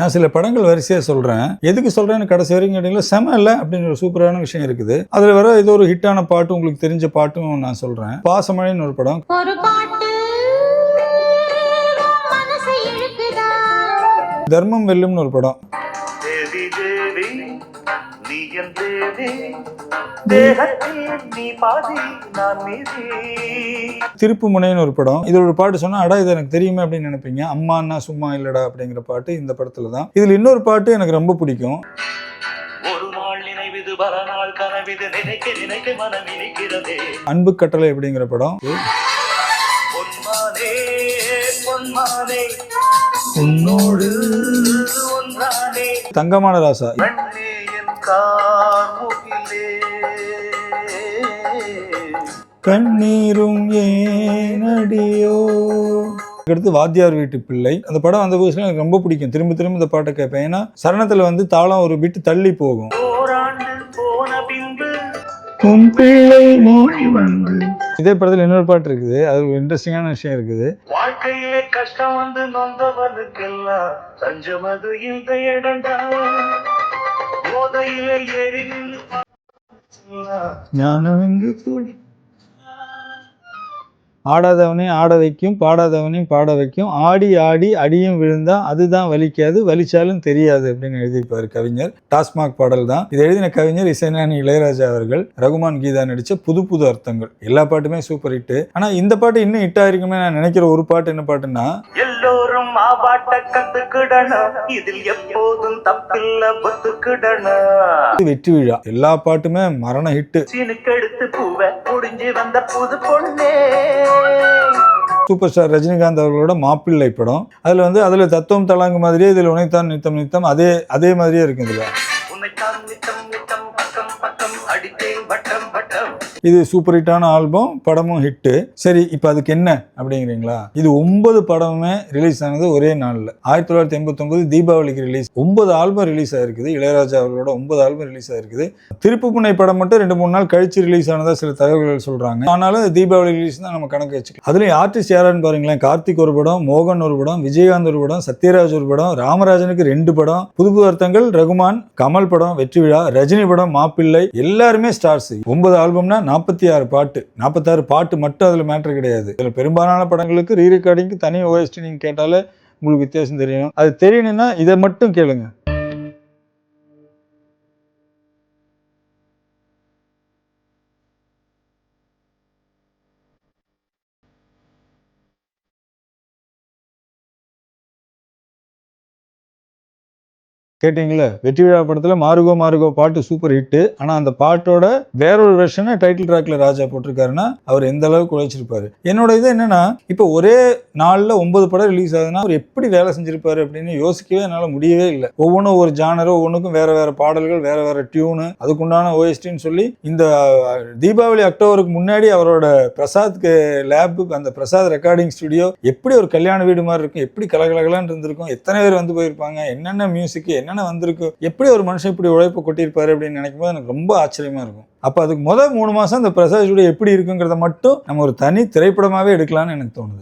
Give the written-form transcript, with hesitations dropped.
நான் சில படங்கள் வரிசையாக சொல்கிறேன். எதுக்கு சொல்கிறேன்னு கடைசி வரைக்கும் கேட்டீங்களா, செம இல்லை அப்படின்னு ஒரு சூப்பரான விஷயம் இருக்குது. அதில் வர இது ஒரு ஹிட்டான பாட்டு, உங்களுக்கு தெரிஞ்ச பாட்டும் நான் சொல்கிறேன். பாசமழைன்னு ஒரு படம். தர்மம் வெல்லும்னு ஒரு படம். திருப்பு முனைன்னு ஒரு படம். இது ஒரு பாட்டு சொன்னா அடா இது எனக்கு தெரியுமே அப்படின்னு நினைப்பீங்க. அம்மான்னா சும்மா இல்லடா அப்படிங்கிற பாட்டு இந்த படத்துல தான். இதுல இன்னொரு பாட்டு எனக்கு ரொம்ப பிடிக்கும். அன்பு கட்டளை அப்படிங்கிற படம். தங்கமான ராசா. கண்ணீரும் ஏனடியோ. அடுத்து வாத்தியார் வீட்டு பிள்ளை. அந்த படம் அந்த புதுசுல எனக்கு ரொம்ப பிடிக்கும். திரும்ப திரும்ப இந்த பாட்டை கேட்பேன். ஏன்னா சரணத்துல வந்து தாளம் ஒரு பிட்டு தள்ளி போகும். இதே படத்துல இன்னொரு பாட்டு இருக்குது. அது ஒரு இன்ட்ரெஸ்டிங்கான விஷயம் இருக்குது. வாழ்க்கையிலே கஷ்டம் வந்து நொந்தவனுக்கெல்லாம் சஞ்சமது இந்த இடண்டா. போதையிலே ஏறி ஞானம் எங்கு கூடி. ஆடாதவனை ஆட வைக்கும், பாடாதவனையும் பாட வைக்கும், ஆடி ஆடி அடியும் விழுந்தா அதுதான் வலிக்காது, வலிச்சாலும் தெரியாது அப்படின்னு எழுதியிருப்பாரு கவிஞர். டாஸ்மாக் பாடல் தான். இதை எழுதின கவிஞர் இசைஞானி இளையராஜா அவர்கள். ரகுமான் கீதா நடிச்ச புது புது அர்த்தங்கள். எல்லா பாட்டுமே சூப்பர் ஹிட். ஆனா இந்த பாட்டு இன்னும் ஹிட் ஆயிருக்குமே நான் நினைக்கிற ஒரு பாட்டு என்ன பாட்டுன்னா, எல்லோரும் ஆபாட்ட கத்துக்கிடணும், இதில் எப்போதும் தப்பில்ல பத்துக்கிடணும். வெற்றி விழா. எல்லா பாட்டுமே மரண ஹிட். சீனுக்கெடுத்து பூவை முடிஞ்சு வந்த புது பொண்ணே. சூப்பர் ஸ்டார் ரஜினிகாந்த் அவர்களோட மாப்பிள்ளை படம். அதுல தத்துவம் தலாங்கு மாதிரியே இதுல உனைத்தான் நித்தம் நித்தம் அதே மாதிரியே இருக்கு. இதுல இது சூப்பர் ஹிட்டான ஆல்பம், படமும் ஹிட்டு. சரி, இப்போ அதுக்கு என்ன அப்படிங்கிறீங்களா? இது 9 படமுமே ரிலீஸ் ஆனது ஒரே நாளில். 1989 தீபாவளிக்கு ரிலீஸ். 9 ஆல்பம் ரிலீஸ் ஆயிருக்குது. இளையராஜா அவர்களோட 9 ஆல்பம் ரிலீஸ் ஆயிருக்குது. திருப்பு முனை படம் மட்டும் 2-3 நாள் கழிச்சு ரிலீஸ் ஆனதா சில தகவல்கள் சொல்றாங்க. ஆனாலும் தீபாவளி ரிலீஸ் தான் நம்ம கணக்கு வச்சுக்கலாம். அதுலயும் ஆர்டிஸ்ட் யாரான்னு பாருங்களேன். கார்த்திக் ஒரு படம், மோகன் ஒரு படம், விஜயகாந்த் ஒரு படம், சத்யராஜ் ஒரு படம், ராமராஜனுக்கு 2 படம், புது புது அர்த்தங்கள், ரகுமான், கமல் படம் வெற்றி விழா, ரஜினி படம் மாப்பிள்ளை, எல்லாருமே ஸ்டார்ஸ். 9 ஆல்பம்னா 46 பாட்டு. 46 பாட்டு மட்டும் அதுல மேட்டர் கிடையாது. இதுல பெரும்பாலான படங்களுக்கு ரீ ரெக்கார்டிங்க்கு தனி ஓஎஸ்டி நீங்க கேட்டாலே உங்களுக்கு வித்தியாசம் தெரியும். அது தெரியணும்னா இதை மட்டும் கேளுங்க. கேட்டீங்களா? வெற்றி விழா படத்துல மாருகோ மாருகோ பாட்டு சூப்பர் ஹிட். ஆனா அந்த பாட்டோட வேறொரு வெர்ஷனை டைட்டில் ட்ராக்ல ராஜா போட்டிருக்காருன்னா அவர் எந்த அளவுக்கு உழைச்சிருப்பாரு. என்னோட இது என்னன்னா, இப்போ ஒரே நாள்ல 9 படம் ரிலீஸ் ஆகுதுன்னா அவர் எப்படி வேலை செஞ்சிருப்பாரு அப்படின்னு யோசிக்கவே என்னால முடியவே இல்லை. ஒவ்வொன்றும் ஒரு ஜானரோ, ஒவ்வொன்றுக்கும் வேற வேற பாடல்கள், வேற வேற டியூனு, அதுக்குண்டான ஓஎஸ்டின்னு சொல்லி இந்த தீபாவளி அக்டோபருக்கு முன்னாடி அவரோட பிரசாத் லேப், அந்த பிரசாத் ரெக்கார்டிங் ஸ்டுடியோ எப்படி ஒரு கல்யாண வீடு மாதிரி இருக்கும், எப்படி கலகலகலான்னு இருந்திருக்கும், எத்தனை பேர் வந்து போயிருப்பாங்க, என்னென்ன மியூசிக் என்ன வந்திருக்கு, எப்படி ஒரு மனுஷன் இப்படி உழைப்பு கொட்டியிருப்பாரு அப்படின்னு நினைக்கும் போது எனக்கு ரொம்ப ஆச்சரியமா இருக்கும். அப்ப அதுக்கு முதல் 3 மாசம் இந்த பிரசாத் ஸ்டுடியோ எப்படி இருக்குங்கிறத மட்டும் நம்ம ஒரு தனி திரைப்படமாவே எடுக்கலாம்னு எனக்கு தோணுது.